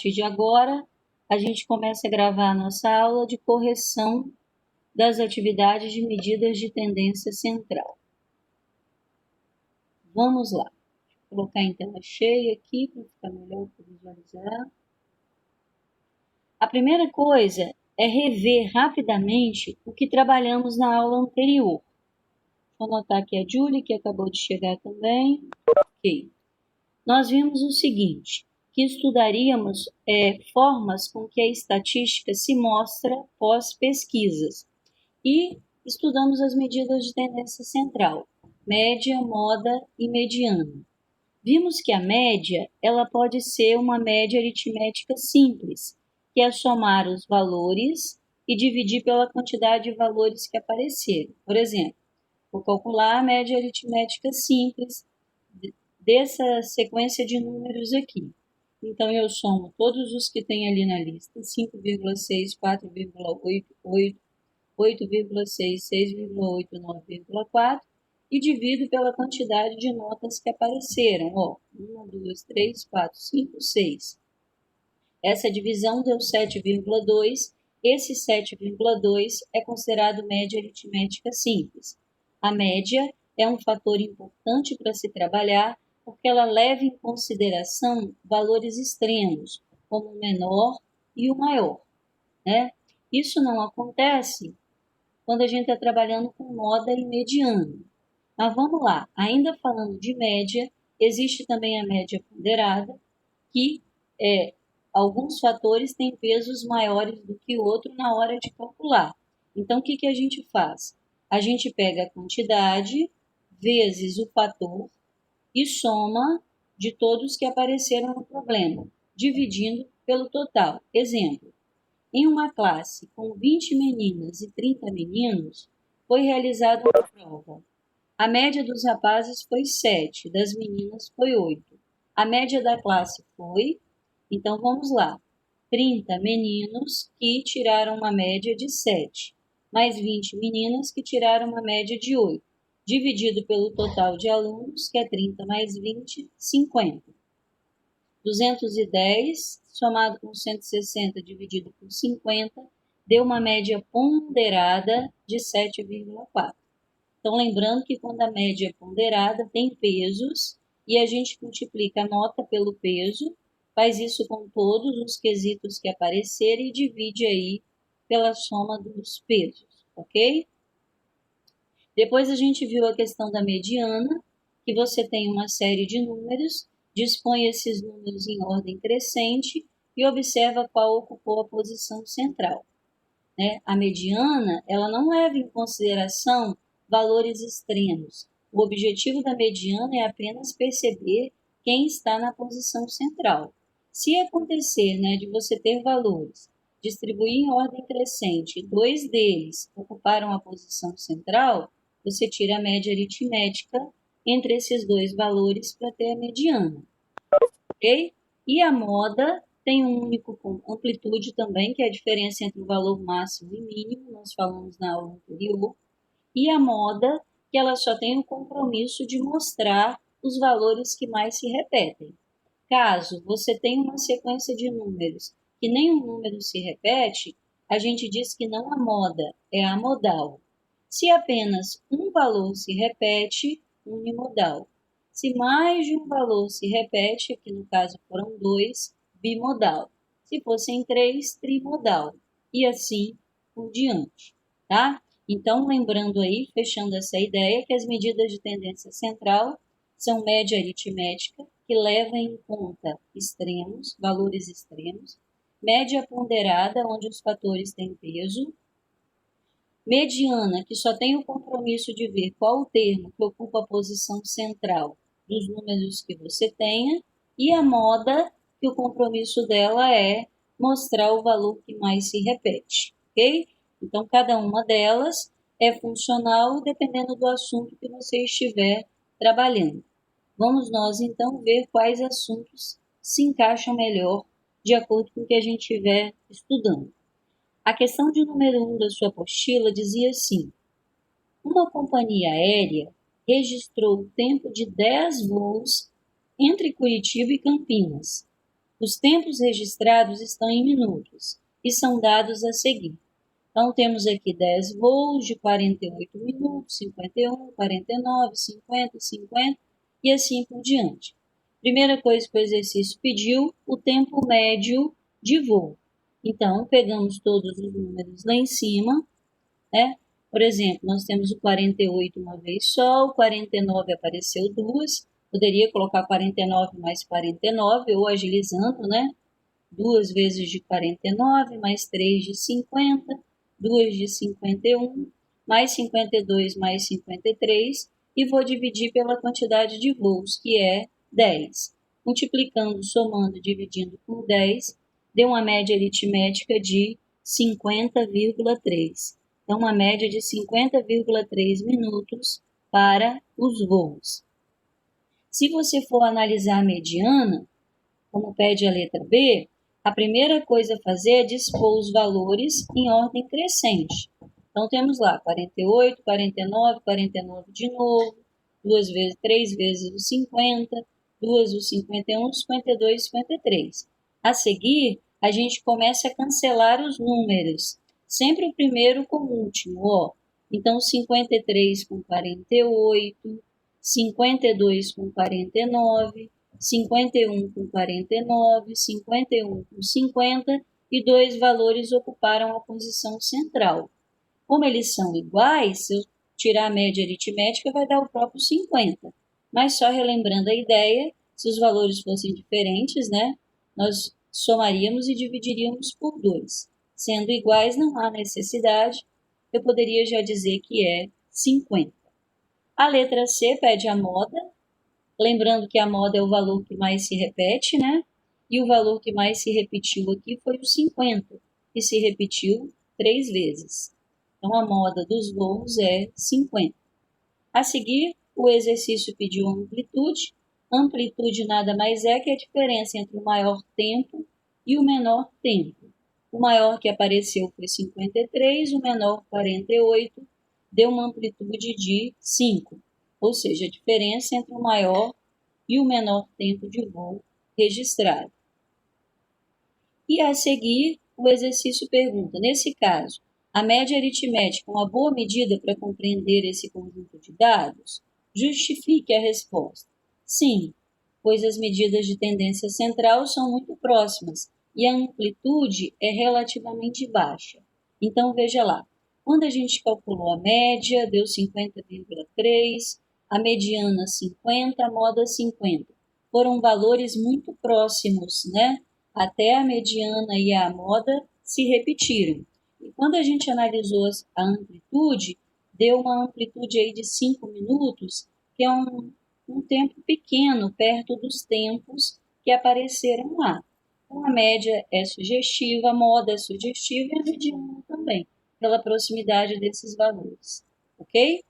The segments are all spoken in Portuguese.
partir de agora, a gente começa a gravar a nossa aula de correção das atividades de medidas de tendência central. Vamos lá. Vou colocar em tela cheia aqui para ficar melhor para visualizar. A primeira coisa é rever rapidamente o que trabalhamos na aula anterior. Vou anotar aqui a Júlia, que acabou de chegar também. Ok. Nós vimos o seguinte, que estudaríamos formas com que a estatística se mostra pós-pesquisas. E estudamos as medidas de tendência central, média, moda e mediana. Vimos que a média, ela pode ser uma média aritmética simples, que é somar os valores e dividir pela quantidade de valores que apareceram. Por exemplo, vou calcular a média aritmética simples dessa sequência de números aqui. Então, eu somo todos os que tem ali na lista, 5,6, 4,8, 8,6, 6,8, 9,4, e divido pela quantidade de notas que apareceram. 1, 2, 3, 4, 5, 6. Essa divisão deu 7,2. Esse 7,2 é considerado média aritmética simples. A média é um fator importante para se trabalhar, porque ela leva em consideração valores extremos, como o menor e o maior, né? Isso não acontece quando a gente está trabalhando com moda e mediana. Mas vamos lá, ainda falando de média, existe também a média ponderada, que alguns fatores têm pesos maiores do que o outro na hora de calcular. Então, o que a gente faz? A gente pega a quantidade vezes o fator e soma de todos que apareceram no problema, dividindo pelo total. Exemplo, em uma classe com 20 meninas e 30 meninos, foi realizada uma prova. A média dos rapazes foi 7, das meninas foi 8. A média da classe foi, então vamos lá, 30 meninos que tiraram uma média de 7, mais 20 meninas que tiraram uma média de 8. Dividido pelo total de alunos, que é 30 mais 20, 50. 210, somado com 160 dividido por 50, deu uma média ponderada de 7,4. Então, lembrando que quando a média é ponderada, tem pesos, e a gente multiplica a nota pelo peso, faz isso com todos os quesitos que aparecerem e divide aí pela soma dos pesos, ok? Depois a gente viu a questão da mediana, que você tem uma série de números, dispõe esses números em ordem crescente e observa qual ocupou a posição central. Né? A mediana, ela não leva em consideração valores extremos. O objetivo da mediana é apenas perceber quem está na posição central. Se acontecer, né, de você ter valores, distribuir em ordem crescente, 2 deles ocuparam a posição central, você tira a média aritmética entre esses 2 valores para ter a mediana, ok? E a moda tem um único amplitude também, que é a diferença entre o valor máximo e mínimo, nós falamos na aula anterior, e a moda, que ela só tem o compromisso de mostrar os valores que mais se repetem. Caso você tenha uma sequência de números que nenhum número se repete, a gente diz que não a moda, é a modal. Se apenas um valor se repete, unimodal. Se mais de um valor se repete, aqui no caso foram 2, bimodal. Se fossem 3, trimodal. E assim por diante, tá? Então, lembrando aí, fechando essa ideia, que as medidas de tendência central são média aritmética, que leva em conta extremos, valores extremos, média ponderada, onde os fatores têm peso, mediana, que só tem o compromisso de ver qual o termo que ocupa a posição central dos números que você tenha, e a moda, que o compromisso dela é mostrar o valor que mais se repete, ok? Então, cada uma delas é funcional dependendo do assunto que você estiver trabalhando. Vamos nós, então, ver quais assuntos se encaixam melhor de acordo com o que a gente estiver estudando. A questão de número 1 da sua apostila dizia assim: uma companhia aérea registrou o tempo de 10 voos entre Curitiba e Campinas. Os tempos registrados estão em minutos e são dados a seguir. Então, temos aqui 10 voos de 48 minutos, 51, 49, 50, 50 e assim por diante. Primeira coisa que o exercício pediu, o tempo médio de voo. Então, pegamos todos os números lá em cima, né? Por exemplo, nós temos o 48 uma vez só, o 49 apareceu duas, poderia colocar 49 mais 49, ou agilizando, né? 2 vezes de 49, mais 3 de 50, 2 de 51, mais 52 mais 53, e vou dividir pela quantidade de voos, que é 10. Multiplicando, somando, dividindo por 10, deu uma média aritmética de 50,3. Então, uma média de 50,3 minutos para os voos. Se você for analisar a mediana, como pede a letra B, a primeira coisa a fazer é dispor os valores em ordem crescente. Então, temos lá 48, 49, 49 de novo, 3 vezes o 50, 2 o 51, 52, 53. A seguir, a gente começa a cancelar os números, sempre o primeiro com o último, ó. Então, 53 com 48, 52 com 49, 51 com 49, 51 com 50 e dois valores ocuparam a posição central. Como eles são iguais, se eu tirar a média aritmética vai dar o próprio 50. Mas só relembrando a ideia, se os valores fossem diferentes, né, nós somaríamos e dividiríamos por 2. Sendo iguais, não há necessidade, eu poderia já dizer que é 50. A letra C pede a moda. Lembrando que a moda é o valor que mais se repete, né? E o valor que mais se repetiu aqui foi o 50, que se repetiu 3 vezes. Então, a moda dos voos é 50. A seguir, o exercício pediu amplitude. Amplitude nada mais é que a diferença entre o maior tempo e o menor tempo. O maior que apareceu foi 53, o menor 48, deu uma amplitude de 5. Ou seja, a diferença entre o maior e o menor tempo de voo registrado. E a seguir, o exercício pergunta, nesse caso, a média aritmética é uma boa medida para compreender esse conjunto de dados? Justifique a resposta. Sim, pois as medidas de tendência central são muito próximas e a amplitude é relativamente baixa. Então, veja lá, quando a gente calculou a média, deu 50,3, a mediana 50, a moda 50. Foram valores muito próximos, né? Até a mediana e a moda se repetiram. E quando a gente analisou a amplitude, deu uma amplitude aí de 5 minutos, que é um tempo pequeno, perto dos tempos que apareceram lá. Então, a média é sugestiva, a moda é sugestiva e a mediana também, pela proximidade desses valores. Ok?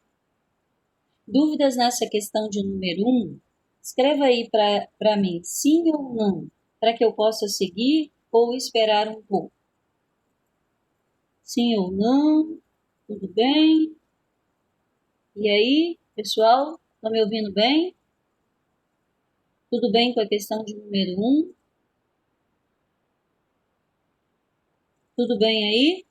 Dúvidas nessa questão de número 1? Escreva aí para mim, sim ou não, para que eu possa seguir ou esperar um pouco. Sim ou não? Tudo bem? E aí, pessoal? Estão me ouvindo bem? Tudo bem com a questão de número 1? Tudo bem aí?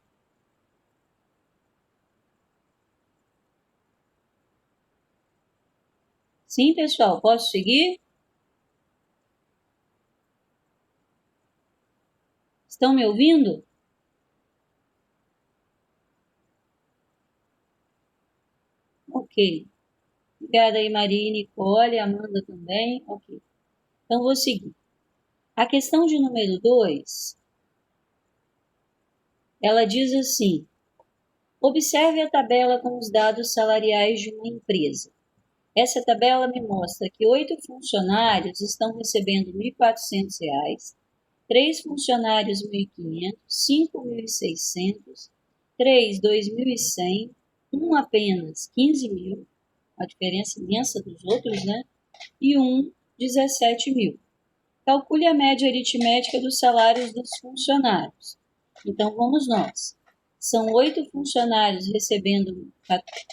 Sim, pessoal, posso seguir? Estão me ouvindo? Ok. Obrigada aí, Maria, Nicole, Amanda também. Ok. Então, vou seguir. A questão de número 2, ela diz assim: observe a tabela com os dados salariais de uma empresa. Essa tabela me mostra que 8 funcionários estão recebendo R$ 1.400, 3 funcionários R$ 1.500, 5 R$ 1.600, 3 R$ 2.100, um apenas R$ 15.000, a diferença imensa dos outros, né? E um R$ 17.000. Calcule a média aritmética dos salários dos funcionários. Então, vamos nós. São 8 funcionários recebendo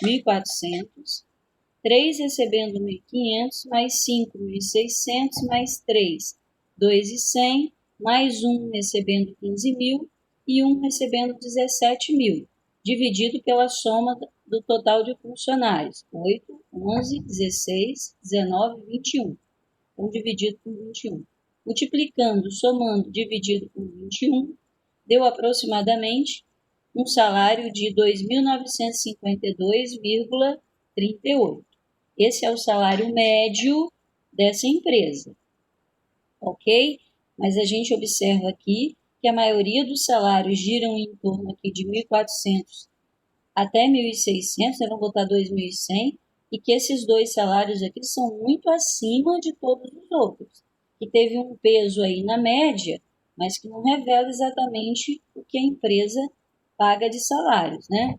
1.400, 3 recebendo 1.500, mais 5, 1.600, mais 3, 2.100, mais um recebendo 15 mil e um recebendo 17 mil, dividido pela soma do total de funcionários, 8, 11, 16, 19, 21. Então, dividido por 21. Multiplicando, somando, dividido por 21, deu aproximadamente um salário de 2.952,38. Esse é o salário médio dessa empresa, ok? Mas a gente observa aqui que a maioria dos salários giram em torno aqui de 1.400 até 1.600, vamos botar 2.100, e que esses dois salários aqui são muito acima de todos os outros, que teve um peso aí na média, mas que não revela exatamente o que a empresa paga de salários, né?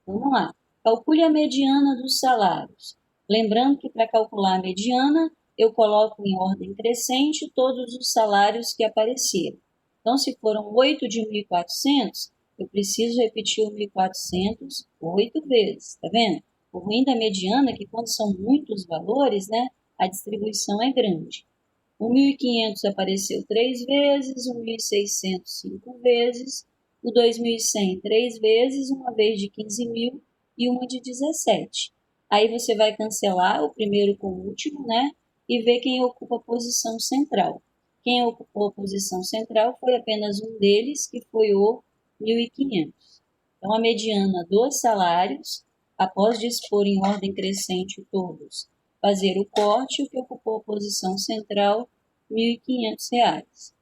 Vamos lá. Calcule a mediana dos salários. Lembrando que para calcular a mediana, eu coloco em ordem crescente todos os salários que apareceram. Então, se foram 8 de 1.400, eu preciso repetir o 1.400 8 vezes, tá vendo? O ruim da mediana é que quando são muitos valores, né, a distribuição é grande. O 1.500 apareceu 3 vezes, o 1.600 5 vezes, o 2.100 3 vezes, uma vez de 15 mil e uma de 17. Aí você vai cancelar o primeiro com o último, né? E ver quem ocupa a posição central. Quem ocupou a posição central foi apenas um deles, que foi o 1.500. Então, a mediana dos salários, após dispor em ordem crescente todos, fazer o corte, o que ocupou a posição central, R$ 1.500.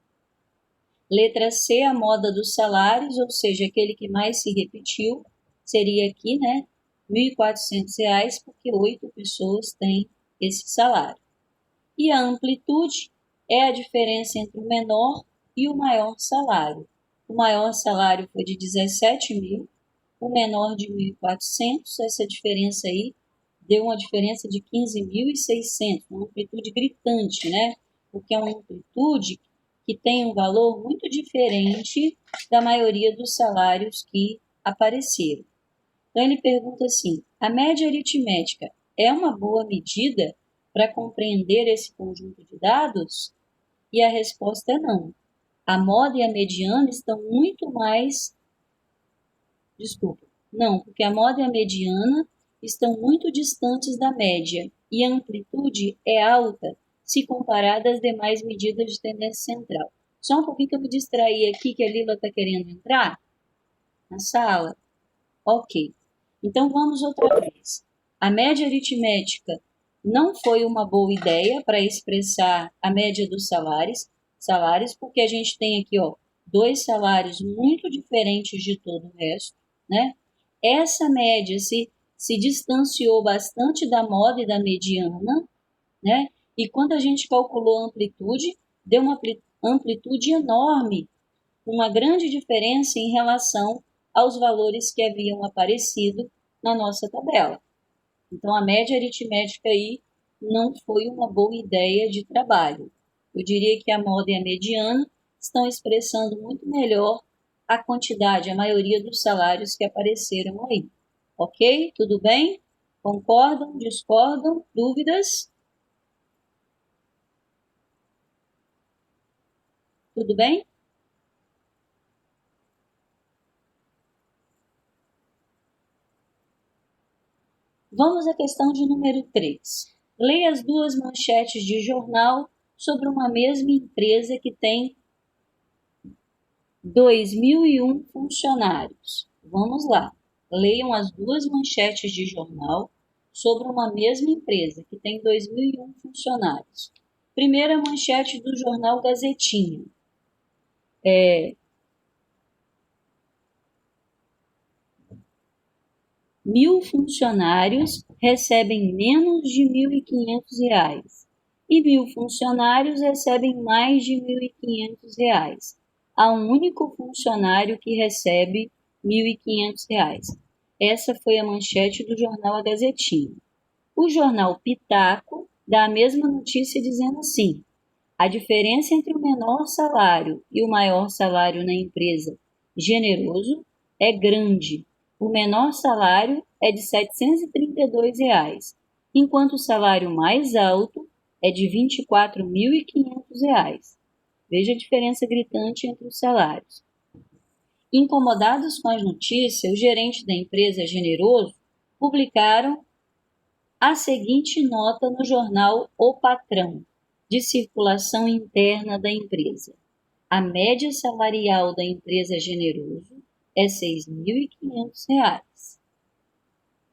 Letra C, a moda dos salários, ou seja, aquele que mais se repetiu, seria aqui, né, R$ 1.400, porque 8 pessoas têm esse salário. E a amplitude é a diferença entre o menor e o maior salário. O maior salário foi de 17 mil, o menor de 1.400, essa diferença aí deu uma diferença de 15.600, uma amplitude gritante, né? Porque é uma amplitude que tem um valor muito diferente da maioria dos salários que apareceram. Então, ele pergunta assim, a média aritmética é uma boa medida para compreender esse conjunto de dados? E a resposta é não. A moda e a mediana estão muito mais... Desculpa. Não, porque a moda e a mediana estão muito distantes da média e a amplitude é alta se comparada às demais medidas de tendência central. Só um pouquinho que eu me distraí aqui, que a Lila está querendo entrar na sala. Ok. Então, vamos outra vez. A média aritmética não foi uma boa ideia para expressar a média dos salários, porque a gente tem aqui, ó, dois salários muito diferentes de todo o resto, né? Essa média se distanciou bastante da moda e da mediana, né? E quando a gente calculou a amplitude, deu uma amplitude enorme, uma grande diferença em relação aos valores que haviam aparecido na nossa tabela. Então, a média aritmética aí não foi uma boa ideia de trabalho. Eu diria que a moda e a mediana estão expressando muito melhor a quantidade, a maioria dos salários que apareceram aí. Ok? Tudo bem? Concordam? Discordam? Dúvidas? Tudo bem? Vamos à questão de número 3. Leia as duas manchetes de jornal sobre uma mesma empresa que tem 2.001 funcionários. Vamos lá. Leiam as duas manchetes de jornal sobre uma mesma empresa que tem 2.001 funcionários. Primeira manchete do jornal Gazetinha. 1.000 funcionários recebem menos de R$ 1.500 e 1.000 funcionários recebem mais de R$ 1.500. Há um único funcionário que recebe R$ 1.500. Essa foi a manchete do jornal A Gazetinha. O jornal Pitaco dá a mesma notícia dizendo assim: a diferença entre o menor salário e o maior salário na empresa Generoso é grande. O menor salário é de R$ 732, enquanto o salário mais alto é de R$ 24.500. Veja a diferença gritante entre os salários. Incomodados com as notícias, os gerentes da empresa Generoso publicaram a seguinte nota no jornal O Patrão, de circulação interna da empresa. A média salarial da empresa Generoso é R$ 6.500.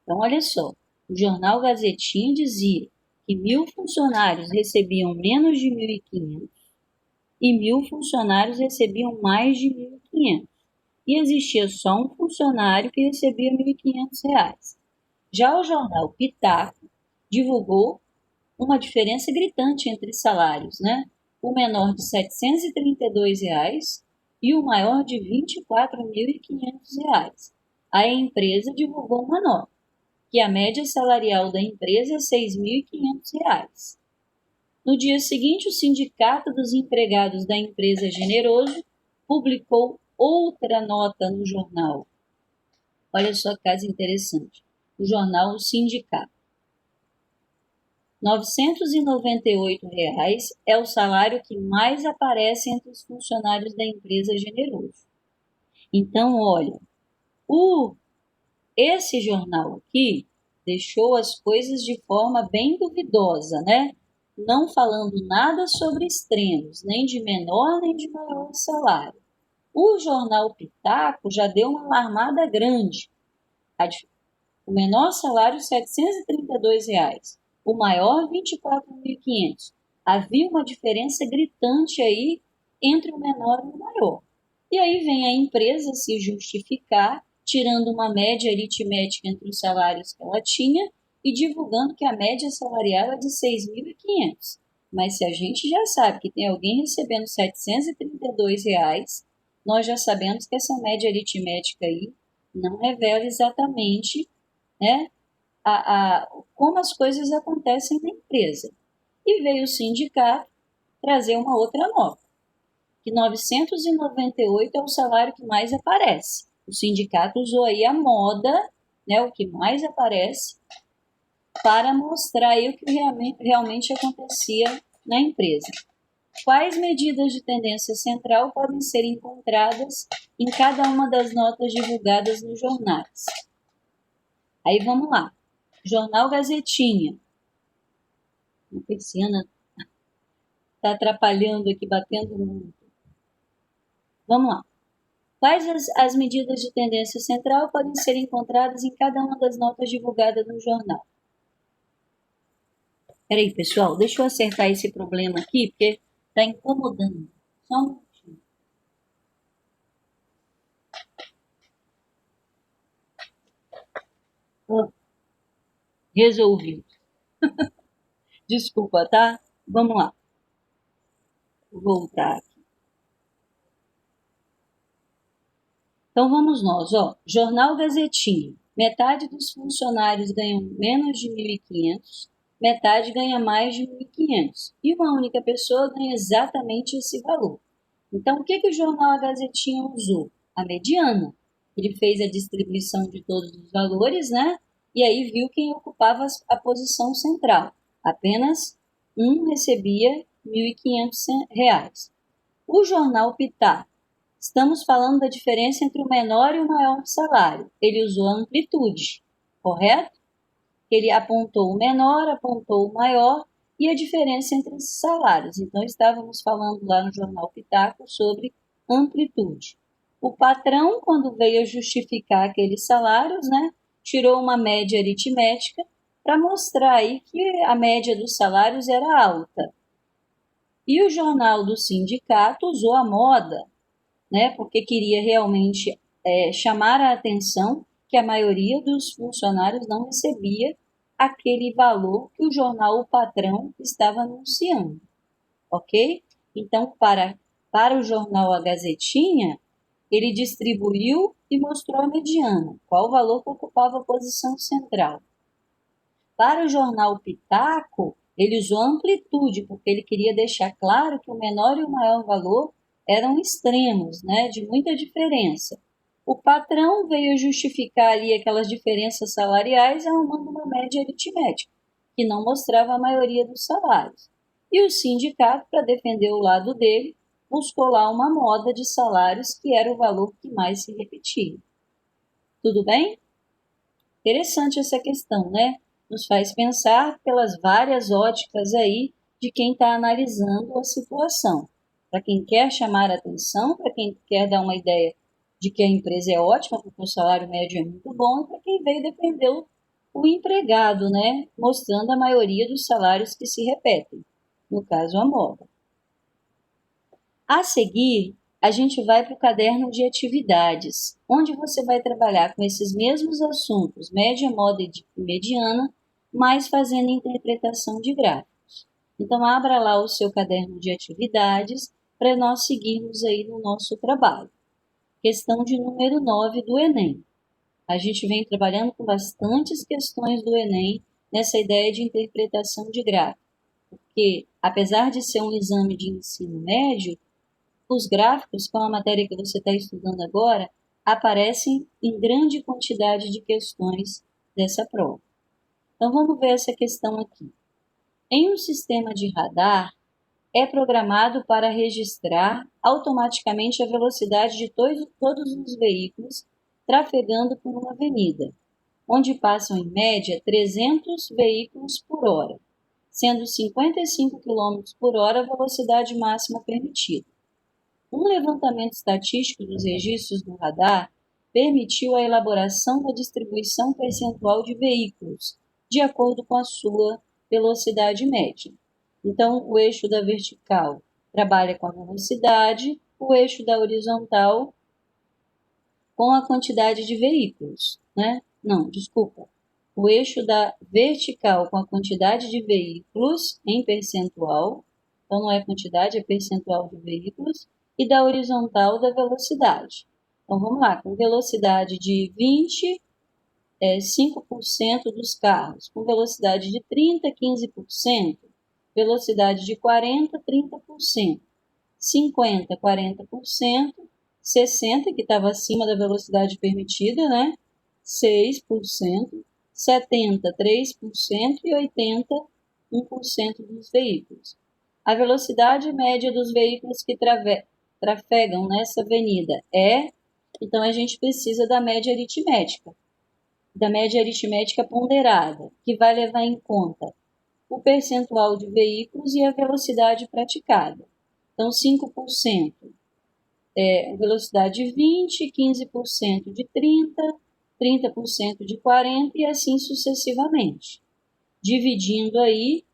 Então, olha só, o jornal Gazetinha dizia que 1.000 funcionários recebiam menos de 1.500 e 1.000 funcionários recebiam mais de 1.500. E existia só um funcionário que recebia R$ 1.500. Já o jornal Pitaco divulgou uma diferença gritante entre salários, né? O menor de R$ 732 e o maior de R$ 24.500. A empresa divulgou uma nota, que a média salarial da empresa é R$ 6.500. No dia seguinte, o Sindicato dos Empregados da empresa Generoso publicou outra nota no jornal. Olha só que caso interessante. O jornal O Sindicato. R$ 998 é o salário que mais aparece entre os funcionários da empresa Generoso. Então, olha, esse jornal aqui deixou as coisas de forma bem duvidosa, né? Não falando nada sobre extremos, nem de menor nem de maior salário. O jornal Pitaco já deu uma alarmada grande. O menor salário, R$ 732. O maior, R$ 24.500. Havia uma diferença gritante aí entre o menor e o maior. E aí vem a empresa se justificar, tirando uma média aritmética entre os salários que ela tinha e divulgando que a média salarial é de R$ 6.500. Mas se a gente já sabe que tem alguém recebendo R$ 732, nós já sabemos que essa média aritmética aí não revela exatamente, né, como as coisas acontecem na empresa. E veio o sindicato trazer uma outra nota, que 998 é o salário que mais aparece. O sindicato usou aí a moda, né, o que mais aparece, para mostrar aí o que realmente acontecia na empresa. Quais medidas de tendência central podem ser encontradas em cada uma das notas divulgadas nos jornais? Aí vamos lá. Jornal Gazetinha. A persiana está atrapalhando aqui, batendo muito. Vamos lá. Quais as medidas de tendência central podem ser encontradas em cada uma das notas divulgadas no jornal? Peraí, pessoal, deixa eu acertar esse problema aqui, porque está incomodando. Só um minutinho. Resolvi. Desculpa, tá? Vamos lá. Vou voltar aqui. Então vamos nós, ó. Jornal Gazetinha. Metade dos funcionários ganham menos de 1.500, metade ganha mais de 1.500. E uma única pessoa ganha exatamente esse valor. Então, o que o jornal A Gazetinha usou? A mediana. Ele fez a distribuição de todos os valores, né? E aí viu quem ocupava a posição central. Apenas um recebia R$ 1.500. O jornal Pitaco. Estamos falando da diferença entre o menor e o maior salário. Ele usou a amplitude, correto? Ele apontou o menor, apontou o maior e a diferença entre os salários. Então, estávamos falando lá no jornal Pitaco sobre amplitude. O patrão, quando veio justificar aqueles salários, né, tirou uma média aritmética para mostrar aí que a média dos salários era alta. E o jornal do sindicato usou a moda, né, porque queria realmente chamar a atenção que a maioria dos funcionários não recebia aquele valor que o jornal O Patrão estava anunciando, ok? Então, para o jornal A Gazetinha, ele distribuiu e mostrou a mediana, qual o valor que ocupava a posição central. Para o jornal Pitaco, ele usou amplitude, porque ele queria deixar claro que o menor e o maior valor eram extremos, né, de muita diferença. O patrão veio justificar ali aquelas diferenças salariais arrumando uma média aritmética, que não mostrava a maioria dos salários. E o sindicato, para defender o lado dele, buscou lá uma moda de salários que era o valor que mais se repetia. Tudo bem? Interessante essa questão, né? Nos faz pensar pelas várias óticas aí de quem está analisando a situação. Para quem quer chamar a atenção, para quem quer dar uma ideia de que a empresa é ótima, porque o salário médio é muito bom, e para quem veio defender o empregado, né? Mostrando a maioria dos salários que se repetem, no caso a moda. A seguir, a gente vai para o caderno de atividades, onde você vai trabalhar com esses mesmos assuntos, média, moda e mediana, mas fazendo interpretação de gráficos. Então, abra lá o seu caderno de atividades para nós seguirmos aí no nosso trabalho. Questão de número 9 do Enem. A gente vem trabalhando com bastantes questões do Enem nessa ideia de interpretação de gráficos, porque, apesar de ser um exame de ensino médio, os gráficos, com a matéria que você está estudando agora, aparecem em grande quantidade de questões dessa prova. Então, vamos ver essa questão aqui. Em um sistema de radar, é programado para registrar automaticamente a velocidade de todos os veículos trafegando por uma avenida, onde passam em média 300 veículos por hora, sendo 55 km por hora a velocidade máxima permitida. Um levantamento estatístico dos registros do radar permitiu a elaboração da distribuição percentual de veículos, de acordo com a sua velocidade média. Então, o eixo da vertical trabalha com a velocidade, o eixo da horizontal com a quantidade de veículos, né? Não, desculpa. O eixo da vertical com a quantidade de veículos em percentual, então não é quantidade, é percentual de veículos, e da horizontal da velocidade. Então, vamos lá, com velocidade de 20, 5% dos carros, com velocidade de 30, 15%, velocidade de 40, 30%, 50, 40%, 60, que estava acima da velocidade permitida, né? 6%, 70, 3% e 80, 1% dos veículos. A velocidade média dos veículos que trafegam nessa avenida então a gente precisa da média aritmética ponderada, que vai levar em conta o percentual de veículos e a velocidade praticada. Então, 5% velocidade de 20, 15% de 30, 30% de 40 e assim sucessivamente. Dividindo aí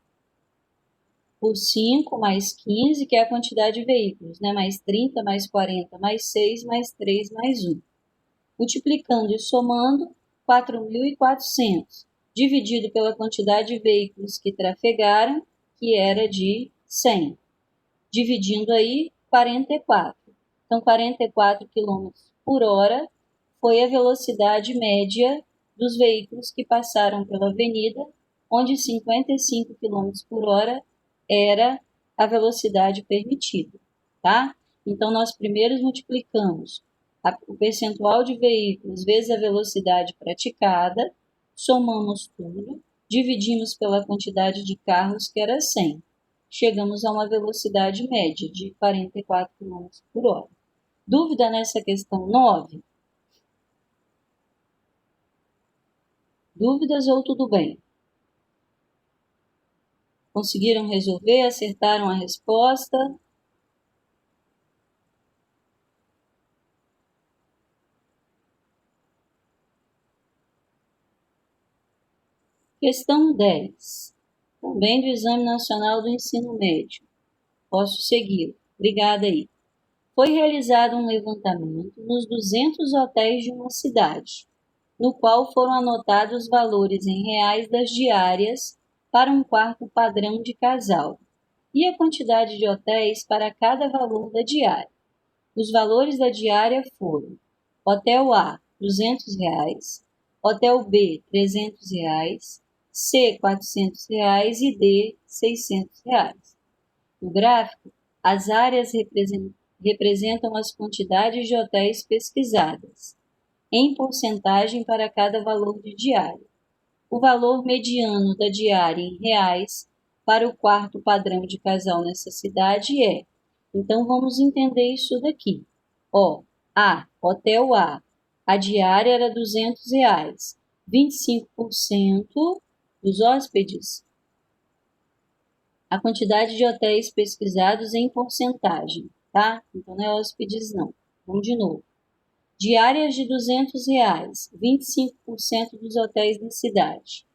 por 5 mais 15, que é a quantidade de veículos, né? Mais 30, mais 40, mais 6, mais 3, mais 1. Multiplicando e somando, 4.400, dividido pela quantidade de veículos que trafegaram, que era de 100. Dividindo aí, 44. Então, 44 km por hora foi a velocidade média dos veículos que passaram pela avenida, onde 55 km por hora era a velocidade permitida, tá? Então, nós primeiro multiplicamos o percentual de veículos vezes a velocidade praticada, somamos tudo, dividimos pela quantidade de carros, que era 100. Chegamos a uma velocidade média de 44 km por hora. Dúvida nessa questão 9? Dúvidas ou tudo bem? Conseguiram resolver? Acertaram a resposta? Questão 10. Também do Exame Nacional do Ensino Médio. Posso seguir. Obrigada aí. Foi realizado um levantamento nos 200 hotéis de uma cidade, no qual foram anotados os valores em reais das diárias para um quarto padrão de casal e a quantidade de hotéis para cada valor da diária. Os valores da diária foram: Hotel A, R$200, Hotel B, R$300, C, R$400 e D, R$600. No gráfico, as áreas representam as quantidades de hotéis pesquisadas, em porcentagem para cada valor de diária. O valor mediano da diária em reais para o quarto padrão de casal nessa cidade é Então, vamos entender isso daqui. Ó, Hotel a diária era R$ 200, 25% dos hóspedes. A quantidade de hotéis pesquisados em porcentagem, tá? Então, não é hóspedes, não. Vamos de novo. Diárias de R$ 200, 25% dos hotéis da cidade.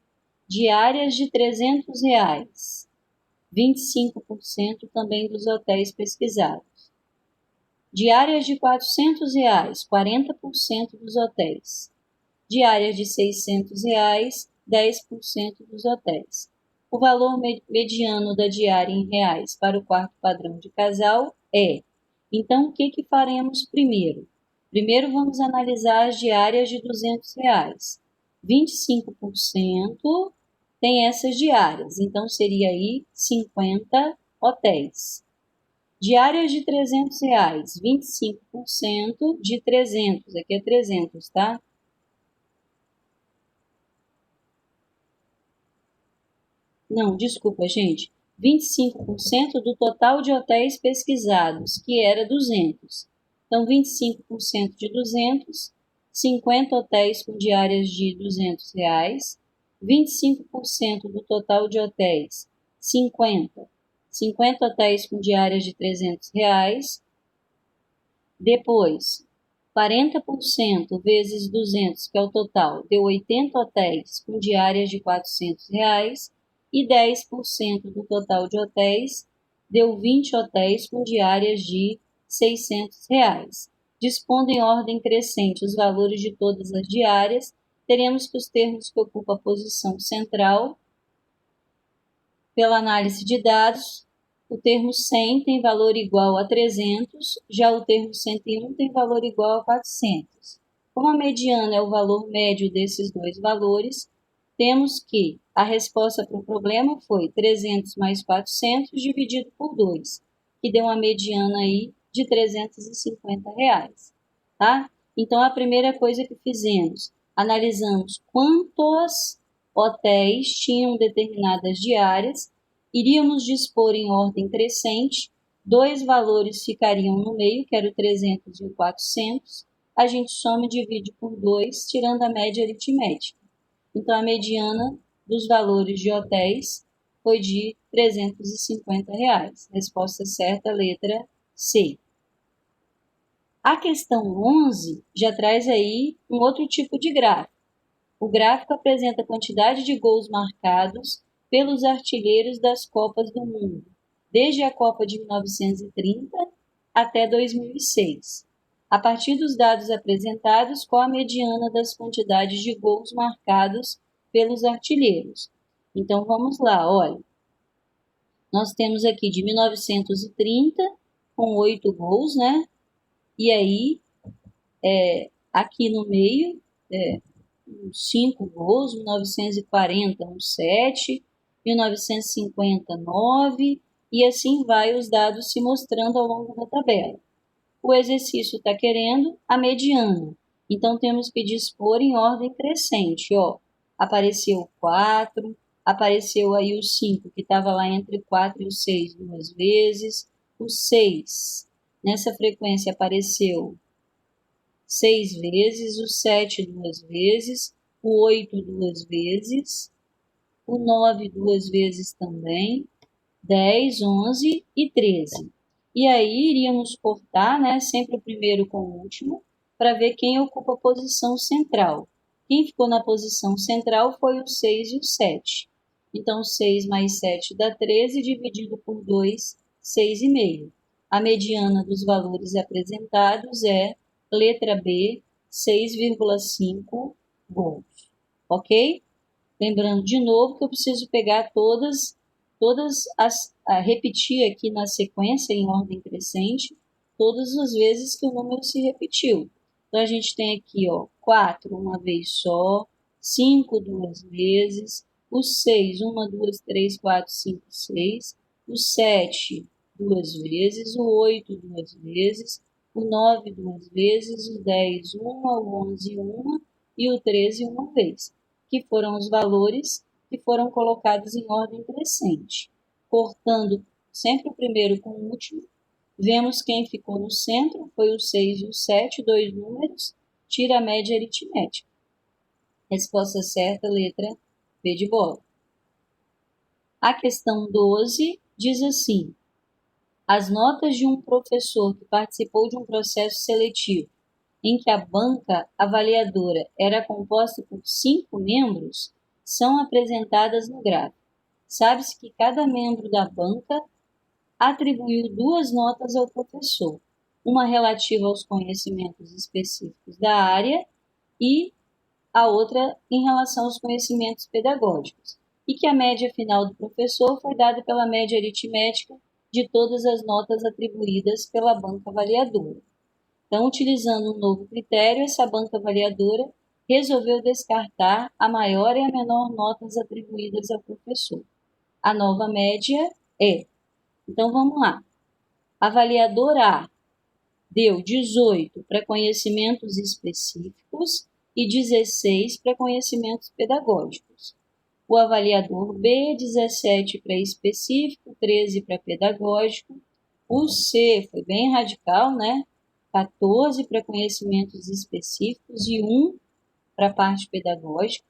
Diárias de R$ 300, 25% também dos hotéis pesquisados. Diárias de R$ 400, 40% dos hotéis. Diárias de R$ 600, 10% dos hotéis. O valor mediano da diária em reais para o quarto padrão de casal é. Então, o que faremos primeiro? Primeiro, vamos analisar as diárias de R$ 200. 25% tem essas diárias, então seria aí 50 hotéis. Diárias de R$ 300, 25% de 300, aqui é 300, tá? Não, desculpa, gente. 25% do total de hotéis pesquisados, que era 200. Então, 25% de 200, 50 hotéis com diárias de R$ 200. 25% do total de hotéis, 50. 50 hotéis com diárias de R$ 300. Depois, 40% vezes 200, que é o total, deu 80 hotéis com diárias de R$ 400. E 10% do total de hotéis deu 20 hotéis com diárias de R$ 600. Dispondo em ordem crescente os valores de todas as diárias, teremos que os termos que ocupam a posição central, pela análise de dados, o termo 100 tem valor igual a 300, já o termo 101 tem valor igual a 400. Como a mediana é o valor médio desses dois valores, temos que a resposta para o problema foi 300 mais 400 dividido por 2, que deu uma mediana aí de R$ 350, tá? Então, a primeira coisa que fizemos, analisamos quantos hotéis tinham determinadas diárias, iríamos dispor em ordem crescente, dois valores ficariam no meio, que era o 300 e o 400, a gente soma e divide por 2, tirando a média aritmética. Então, a mediana dos valores de hotéis foi de R$ 350. Resposta certa, letra C. A questão 11 já traz aí um outro tipo de gráfico. O gráfico apresenta a quantidade de gols marcados pelos artilheiros das Copas do Mundo, desde a Copa de 1930 até 2006. A partir dos dados apresentados, qual a mediana das quantidades de gols marcados pelos artilheiros? Então, vamos lá, olha. Nós temos aqui de 1930, com 8 gols, né? E aí, aqui no meio, 5 gols, 1940, 7, 1950, 9, e assim vai os dados se mostrando ao longo da tabela. O exercício está querendo a mediana, então temos que dispor em ordem crescente. Ó, apareceu 4, apareceu aí o 5, que estava lá entre 4 e o 6 duas vezes, o 6, nessa frequência apareceu 6 vezes, o 7 duas vezes, o 8 duas vezes, o 9 duas vezes também, 10, 11 e 13. E aí iríamos cortar, né, sempre o primeiro com o último, para ver quem ocupa a posição central. Quem ficou na posição central foi o 6 e o 7. Então, 6 mais 7 dá 13, dividido por 2, 6,5. A mediana dos valores apresentados é letra B, 6,5 gols. Ok? Lembrando de novo que eu preciso pegar repetir aqui na sequência em ordem crescente, todas as vezes que o número se repetiu. Então, a gente tem aqui, ó, 4 uma vez só, 5 duas vezes, o 6, 1, 2, 3, 4, 5, 6, o 7 duas vezes, o 8 duas vezes, o 9 duas vezes, o 10 uma, o 11 uma e o 13 uma vez, que foram os valores que foram colocados em ordem crescente, cortando sempre o primeiro com o último, Vemos quem ficou no centro, foi o 6 e o 7, dois números, tira a média aritmética. Resposta certa, letra B de bola. A questão 12 diz assim: as notas de um professor que participou de um processo seletivo em que a banca avaliadora era composta por 5 membros são apresentadas no gráfico. Sabe-se que cada membro da banca atribuiu 2 notas ao professor, uma relativa aos conhecimentos específicos da área e a outra em relação aos conhecimentos pedagógicos, e que a média final do professor foi dada pela média aritmética de todas as notas atribuídas pela banca avaliadora. Então, utilizando um novo critério, essa banca avaliadora resolveu descartar a maior e a menor notas atribuídas ao professor. A nova média é... Então, vamos lá. Avaliador A deu 18 para conhecimentos específicos e 16 para conhecimentos pedagógicos. O avaliador B, 17 para específico, 13 para pedagógico. O C foi bem radical, né? 14 para conhecimentos específicos e 1 para a parte pedagógica.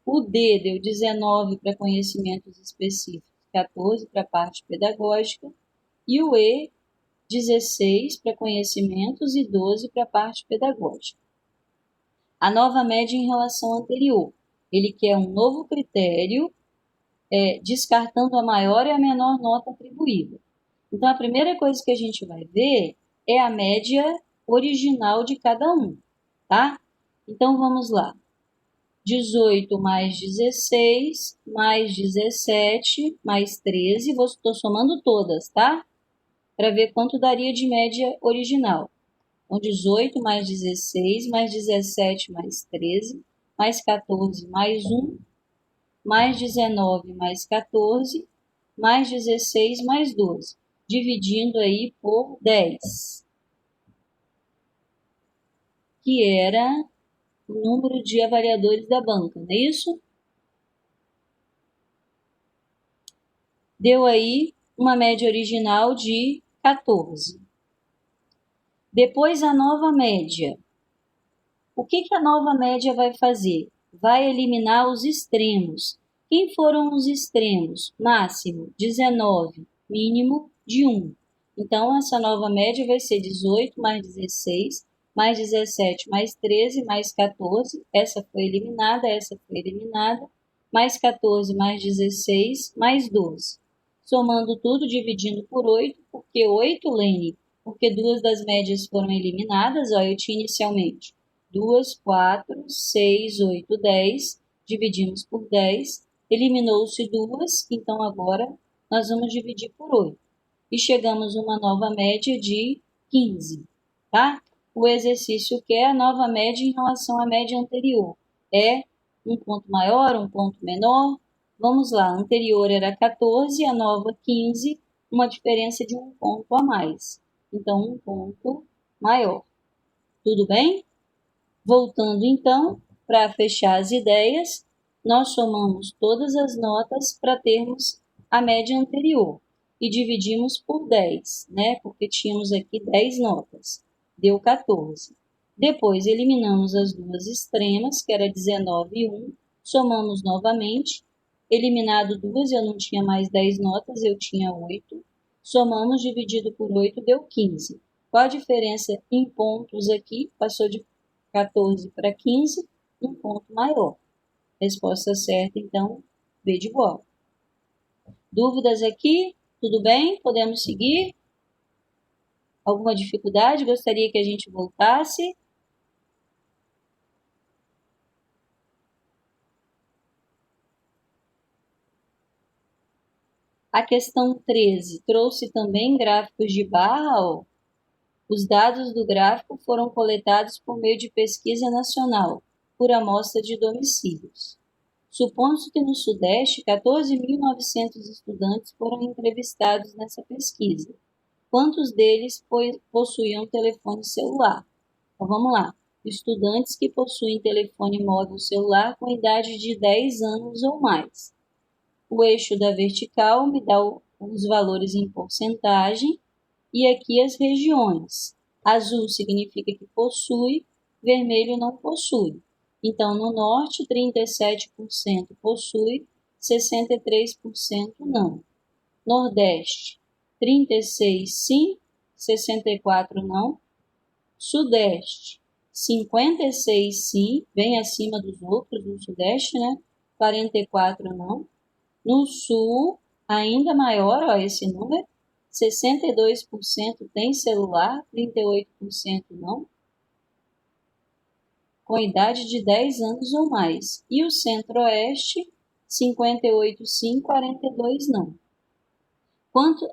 O D deu 19 para conhecimentos específicos, 14 para a parte pedagógica. E o E, 16 para conhecimentos e 12 para a parte pedagógica. A nova média em relação ao anterior. Ele quer um novo critério, descartando a maior e a menor nota atribuída. Então, a primeira coisa que a gente vai ver é a média original de cada um, tá? Então, vamos lá. 18 mais 16, mais 17, mais 13. Estou somando todas, tá? Para ver quanto daria de média original. Então, 18 mais 16, mais 17, mais 13, mais 14, mais 1, mais 19, mais 14, mais 16, mais 12. Dividindo aí por 10. Que era o número de avaliadores da banca, não é isso? Deu aí uma média original de 14. Depois a nova média. O que a nova média vai fazer? Vai eliminar os extremos. Quem foram os extremos? Máximo 19, mínimo de 1. Então, essa nova média vai ser 18 mais 16, mais 17, mais 13, mais 14. Essa foi eliminada, mais 14, mais 16, mais 12. Somando tudo, dividindo por 8, porque 8, Lene? Porque 2 das médias foram eliminadas, ó, eu tinha inicialmente 2, 4, 6, 8, 10, dividimos por 10, eliminou-se 2, então agora nós vamos dividir por 8. E chegamos a uma nova média de 15, tá? O exercício quer a nova média em relação à média anterior. É um ponto maior, um ponto menor? Vamos lá, a anterior era 14, a nova 15, uma diferença de um ponto a mais. Então, um ponto maior. Tudo bem? Voltando então, para fechar as ideias, nós somamos todas as notas para termos a média anterior e dividimos por 10, né? Porque tínhamos aqui 10 notas, deu 14. Depois eliminamos as duas extremas, que era 19 e 1, somamos novamente, eliminado 2, eu não tinha mais 10 notas, eu tinha 8, somamos, dividido por 8, deu 15. Qual a diferença em pontos aqui? Passou de 14 para 15, um ponto maior. Resposta certa, então, B de bola. Dúvidas aqui? Tudo bem? Podemos seguir? Alguma dificuldade? Gostaria que a gente voltasse? A questão 13 trouxe também gráficos de barra, ó. Os dados do gráfico foram coletados por meio de pesquisa nacional, por amostra de domicílios. Supondo-se que no Sudeste, 14.900 estudantes foram entrevistados nessa pesquisa. Quantos deles possuíam telefone celular? Então, vamos lá. Estudantes que possuem telefone móvel celular com idade de 10 anos ou mais. O eixo da vertical me dá os valores em porcentagem e aqui as regiões. Azul significa que possui, vermelho não possui. Então, no norte, 37% possui, 63% não. Nordeste, 36% sim, 64% não. Sudeste, 56% sim, bem acima dos outros no Sudeste, né? 44% não. No Sul, ainda maior, ó, esse número, 62% tem celular, 38% não, com idade de 10 anos ou mais. E o Centro-Oeste, 58% sim, 42% não.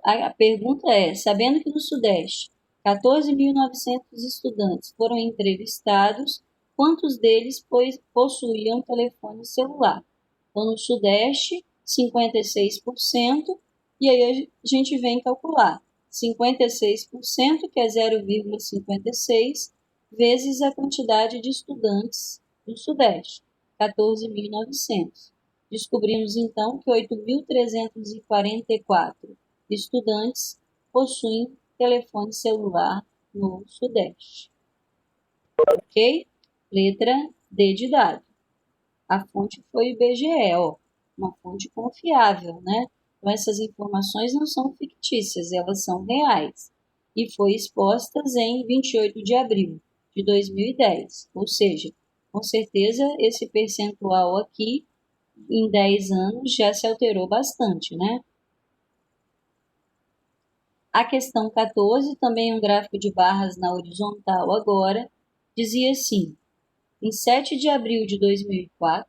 A pergunta é, sabendo que no Sudeste 14.900 estudantes foram entrevistados, quantos deles possuíam telefone celular? Então, no Sudeste, 56%, e aí a gente vem calcular 56%, que é 0,56, vezes a quantidade de estudantes do Sudeste, 14.900. Descobrimos, então, que 8.344 estudantes possuem telefone celular no Sudeste. Ok? Letra D de dado. A fonte foi o IBGE, ó, uma fonte confiável, né? Então, essas informações não são fictícias, elas são reais. E foi expostas em 28 de abril de 2010. Ou seja, com certeza esse percentual aqui, em 10 anos, já se alterou bastante, né? A questão 14, também um gráfico de barras na horizontal agora, dizia assim: em 7 de abril de 2004,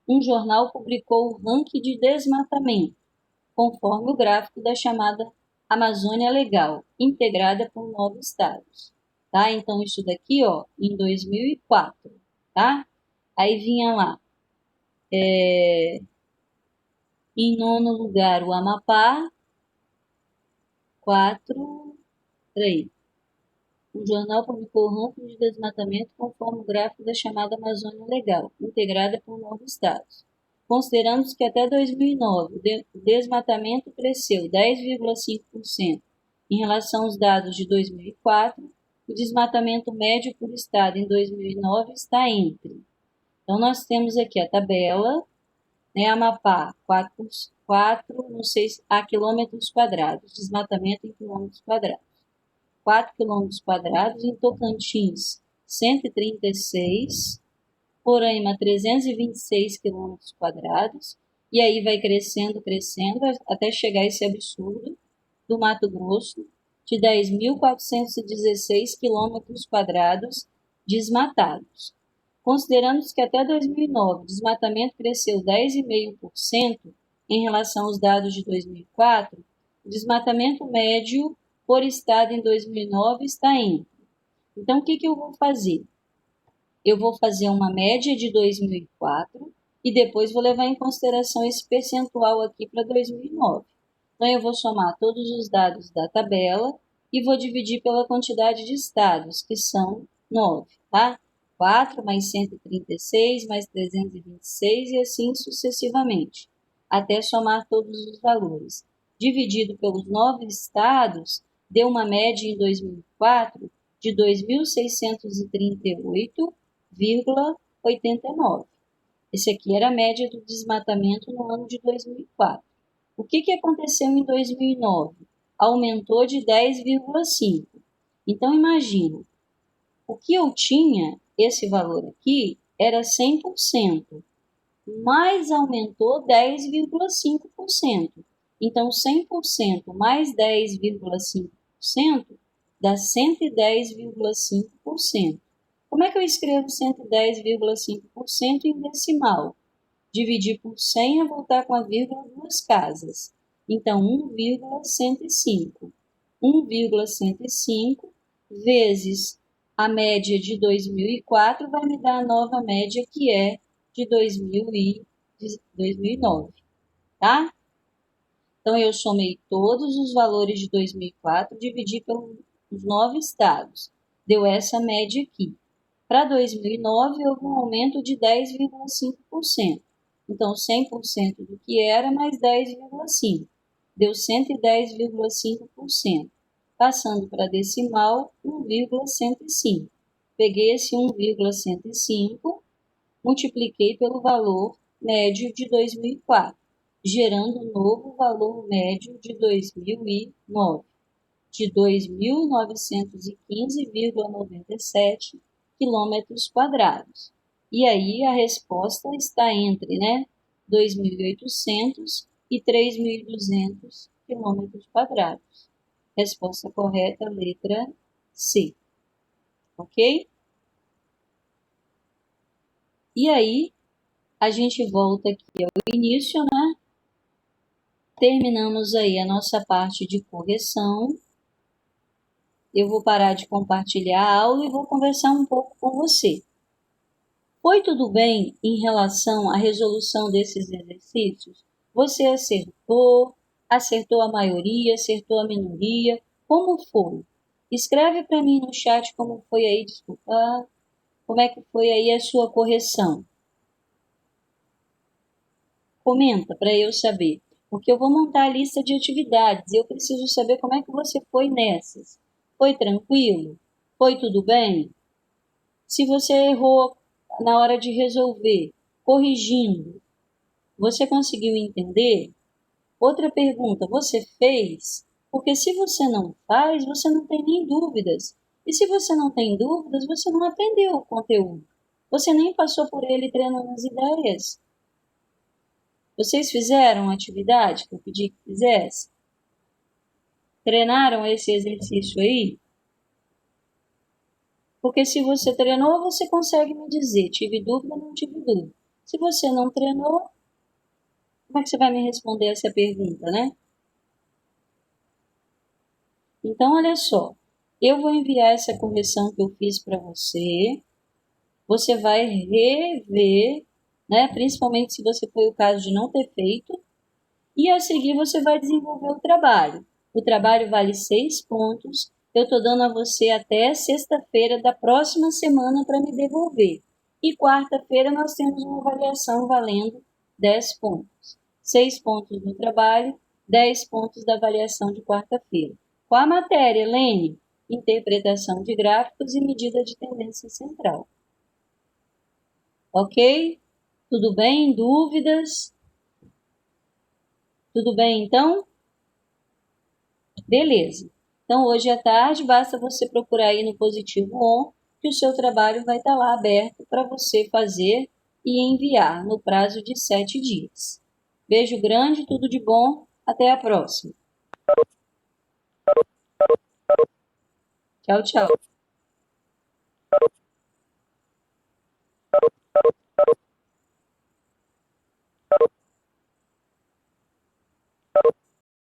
um jornal publicou o ranking de desmatamento, conforme o gráfico da chamada Amazônia Legal, integrada por 9 estados. Tá? Então, isso daqui, ó, em 2004, tá? Aí vinha lá, em nono lugar, o Amapá, 3. O jornal publicou o ranking de desmatamento conforme o gráfico da chamada Amazônia Legal, integrada por 9 estados. Consideramos que até 2009 o desmatamento cresceu 10,5% em relação aos dados de 2004, o desmatamento médio por estado em 2009 está entre. Então, nós temos aqui a tabela, né, Amapá, 4 não sei, a quilômetros quadrados, desmatamento em quilômetros quadrados. 4 km², em Tocantins, 136, Roraima, 326 km², e aí vai crescendo, até chegar a esse absurdo do Mato Grosso, de 10.416 km² desmatados. Consideramos que até 2009 o desmatamento cresceu 10,5% em relação aos dados de 2004, o desmatamento médio por estado em 2009 está entre. Então, o que eu vou fazer? Eu vou fazer uma média de 2004 e depois vou levar em consideração esse percentual aqui para 2009. Então, eu vou somar todos os dados da tabela e vou dividir pela quantidade de estados, que são 9, tá? 4 mais 136 mais 326 e assim sucessivamente, até somar todos os valores. Dividido pelos 9 estados, deu uma média em 2004 de 2.638,89. Esse aqui era a média do desmatamento no ano de 2004. O que aconteceu em 2009? Aumentou de 10,5. Então, imagina, o que eu tinha, esse valor aqui, era 100%, mas aumentou 10,5%. Então, 100% mais 10,5% dá 110,5%. Como é que eu escrevo 110,5% em decimal? Dividir por 100 é voltar com a vírgula duas casas. Então, 1,105. 1,105 vezes a média de 2004 vai me dar a nova média que é de 2009, tá? Então, eu somei todos os valores de 2004, dividi pelos 9 estados. Deu essa média aqui. Para 2009, houve um aumento de 10,5%. Então, 100% do que era, mais 10,5%. Deu 110,5%. passando para decimal 1,105. Peguei esse 1,105, multipliquei pelo valor médio de 2004, gerando um novo valor médio de 2009, de 2.915,97 quilômetros quadrados. E aí a resposta está entre 2.800 e 3.200 quilômetros quadrados. Resposta correta, letra C. Ok? E aí, a gente volta aqui ao início, né? Terminamos aí a nossa parte de correção. Eu vou parar de compartilhar a aula e vou conversar um pouco com você. Foi tudo bem em relação à resolução desses exercícios? Você acertou? Acertou a maioria? Acertou a minoria? Como foi? Escreve para mim no chat como foi aí, desculpa. Como é que foi aí a sua correção? Comenta para eu saber, porque eu vou montar a lista de atividades e eu preciso saber como é que você foi nessas. Foi tranquilo? Foi tudo bem? Se você errou na hora de resolver, corrigindo, você conseguiu entender? Outra pergunta, você fez? Porque se você não faz, você não tem nem dúvidas. E se você não tem dúvidas, você não aprendeu o conteúdo. Você nem passou por ele treinando as ideias. Vocês fizeram a atividade que eu pedi que fizesse? Treinaram esse exercício aí? Porque se você treinou, você consegue me dizer, tive dúvida ou não tive dúvida. Se você não treinou, como é que você vai me responder essa pergunta, né? Então, olha só, eu vou enviar essa correção que eu fiz para você. Você vai rever, né? Principalmente se você foi o caso de não ter feito. E a seguir você vai desenvolver o trabalho. O trabalho vale 6 pontos. Eu estou dando a você até sexta-feira da próxima semana para me devolver. E quarta-feira nós temos uma avaliação valendo 10 pontos. 6 pontos no trabalho, 10 pontos da avaliação de quarta-feira. Qual a matéria, Helene? Interpretação de gráficos e medida de tendência central. Ok? Tudo bem? Dúvidas? Tudo bem, então? Beleza. Então, hoje à tarde, basta você procurar aí no Positivo On, que o seu trabalho vai estar lá aberto para você fazer e enviar no prazo de 7 dias. Beijo grande, tudo de bom. Até a próxima. Tchau, tchau.